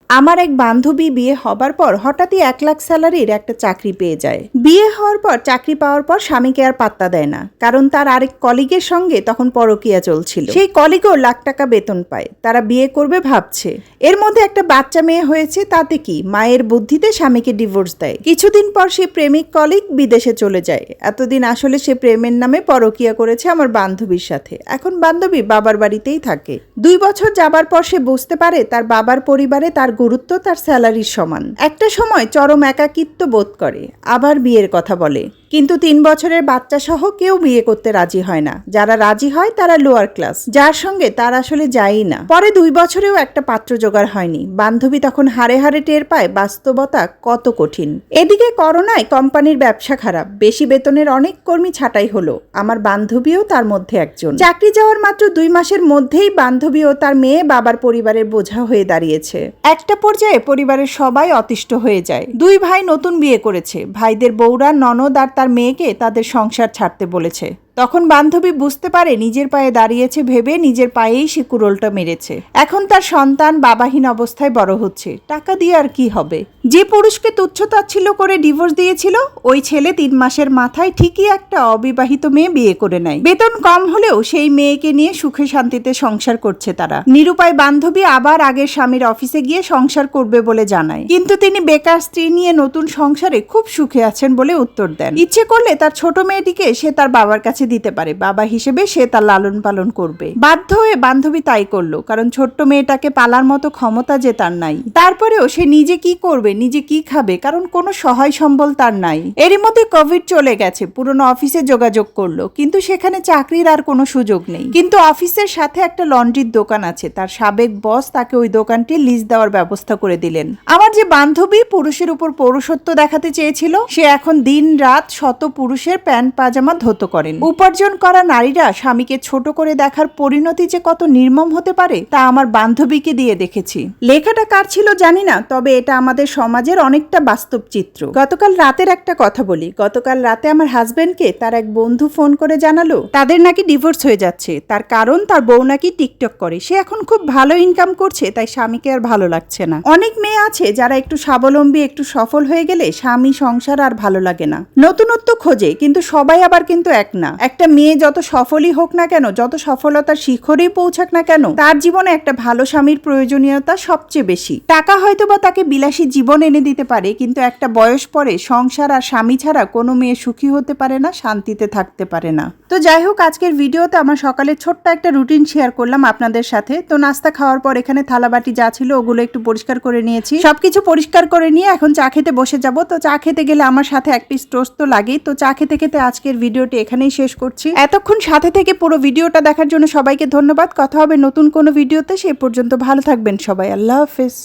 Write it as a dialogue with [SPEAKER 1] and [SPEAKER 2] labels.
[SPEAKER 1] আমার এক বান্ধবী বিয়ে হবার পর হঠাৎই 1 লাখ স্যালারির একটা চাকরি পেয়ে যায়। বিয়ে হওয়ার পর চাকরি পাওয়ার পর স্বামীকে আর পাত্তা দেয় না, কারণ তার আরেক কলিগের সঙ্গে তখন পরকীয়া চলছিল। সেই কলিগও লাখ টাকা বেতন পায়, তারা বিয়ে করবে ভাবছে। এর মধ্যে একটা বাচ্চা মেয়ে হয়েছে, তাতে কি মায়ের বুদ্ধিতে স্বামীকে ডিভোর্স দেয়। কিছুদিন পর সে প্রেমিক কলিগ বিদেশে চলে যায়। এতদিন আসলে সে প্রেমের নামে পরকীয়া করেছে আমার বান্ধবীর সাথে। এখন বান্ধবী বাবার বাড়িতেই থাকে। 2 বছর যাবার পর সে বুঝতে পারে তার বাবার পরিবারে তার গুরুত্ব তার স্যালারির সমান। একটা সময় চরম একাকিত্ব বোধ করে, আবার বিয়ের কথা বলে, কিন্তু 3 বছরের বাচ্চা সহ কেউ বিয়ে করতে রাজি হয় না। যারা রাজি হয় তারা লোয়ার ক্লাস, যার সঙ্গে তার আসলে যায়ই না। পরে 2 বছরেও একটা পাত্র জোগাড় হয়নি। বান্ধবী তখন হাড়ে হাড়ে টের পায় বাস্তবতা কত কঠিন। এদিকে করোনায় কোম্পানির ব্যবসা খারাপ, বেশি বেতনের অনেক কর্মী ছাঁটাই হলো। আমার বান্ধবীও তার মধ্যে একজন। চাকরি যাওয়ার মাত্র 2 মাসের মধ্যেই বান্ধবী ও তার মেয়ে বাবার পরিবারের বোঝা হয়ে দাঁড়িয়েছে। একটা পর্যায়ে পরিবারের সবাই অতিষ্ঠ হয়ে যায়। 2 ভাই নতুন বিয়ে করেছে, ভাইদের বউরা ননদ আর তার মেয়েকে তাদের সংসার ছাড়তে বলেছে। তখন বান্ধবী বুঝতে পারে নিজের পায়ে দাঁড়িয়েছে ভেবে নিজের পায়েই সে কুড়োলটা মেরেছে। এখন তার সন্তান বাবাহীন অবস্থায় বড় হচ্ছে, টাকা দিয়ে আর কি হবে। যে পুরুষকে তুচ্ছতাচ্ছিল্য করে ডিভোর্স দিয়েছিল, ওই ছেলে 3 মাসের মাথায় ঠিকই একটা অবিবাহিত মেয়ে বিয়ে করে নেয়। বেতন কম হলেও সেই মেয়েকে নিয়ে সুখে শান্তিতে সংসার করছে তারা। নিরুপায় বান্ধবী আবার আগের স্বামীর অফিসে গিয়ে সংসার করবে বলে জানায়, কিন্তু তিনি বেকার স্ত্রী নিয়ে নতুন সংসারে খুব সুখে আছেন বলে উত্তর দেন। ইচ্ছে করলে তার ছোট মেয়েটিকে সে তার বাবার কাছে দিতে পারে, বাবা হিসেবে সে তার লালন পালন করবে। বাধ্য হয়ে বান্ধবী তাই করলো, কারণ ছোট্ট মেয়েটাকে পালার মতো ক্ষমতা যে তার নাই। তারপরেও সে নিজে কি করবে, নিজে কি খাবে, কারণ কোনো সহায় সম্বল তার নাই। এরই মধ্যে কোভিড চলে গেছে। পুরনো অফিসে যোগাযোগ করলো, কিন্তু সেখানে চাকরির আর কোনো সুযোগ নেই। কিন্তু অফিসের সাথে একটা লন্ড্রির দোকান আছে, তার সাবেক বস তাকে ওই দোকানটি লিজ দেওয়ার ব্যবস্থা করে দিলেন। আমার যে বান্ধবী পুরুষের উপর পৌরুষত্ব দেখাতে চেয়েছিল, সে এখন দিন রাত শত পুরুষের প্যান্ট পাজামা ধৌত করেন। উপার্জন করা নারীরা স্বামীকে ছোট করে দেখার পরিণতি যে কত নির্মম হতে পারে তা আমার বান্ধবীকে দিয়ে দেখেছি। লেখাটা কার ছিল জানি না, তবে এটা আমাদের সমাজের অনেকটা বাস্তব চিত্র। গতকাল রাতের একটা কথা বলি। গতকাল রাতে আমার হাজবেন্ডকে তার এক বন্ধু ফোন করে জানালো তাদের নাকি ডিভোর্স হয়ে যাচ্ছে। তার কারণ তার বউ নাকি টিকটক করে, সে এখন খুব ভালো ইনকাম করছে, তাই স্বামীকে আর ভালো লাগছে না। অনেক মেয়ে আছে যারা একটু স্বাবলম্বী, একটু সফল হয়ে গেলে স্বামী সংসার আর ভালো লাগে না, নতুনত্ব খোঁজে। কিন্তু সবাই আবার কিন্তু এক না। একটা মেয়ে যত সফলই হোক না কেন, যত সফলতার শিখরেই পৌঁছাক না কেন, তার জীবনে একটা ভালো স্বামীর প্রয়োজনীয়তা সবচেয়ে বেশি। টাকা হয়তো বা তাকে বিলাসী জীবন এনে দিতে পারে, কিন্তু একটা বয়স পরে সংসার আর স্বামী ছাড়া কোনো মেয়ে সুখী হতে পারে না, শান্তিতে থাকতে পারে না। তো যাই হোক, আজকের ভিডিওতে আমার সকালের ছোট্ট একটা রুটিন শেয়ার করলাম আপনাদের সাথে। তো নাস্তা খাওয়ার পর এখানে থালাবাটি যা ছিল ওগুলো একটু পরিষ্কার করে নিয়েছি। সবকিছু পরিষ্কার করে নিয়ে এখন চা খেতে বসে যাব। তো চা খেতে গেলে আমার সাথে 1 পিস টোস্ট তো লাগেই। তো চা খেতে খেতে আজকের ভিডিওটি এখানেই শেষ করছি। এতক্ষণ সাথে থেকে পুরো ভিডিওটা দেখার জন্য সবাইকে ধন্যবাদ। কথা হবে নতুন কোনো ভিডিওতে, সে পর্যন্ত ভালো থাকবেন সবাই। আল্লাহ হাফেজ।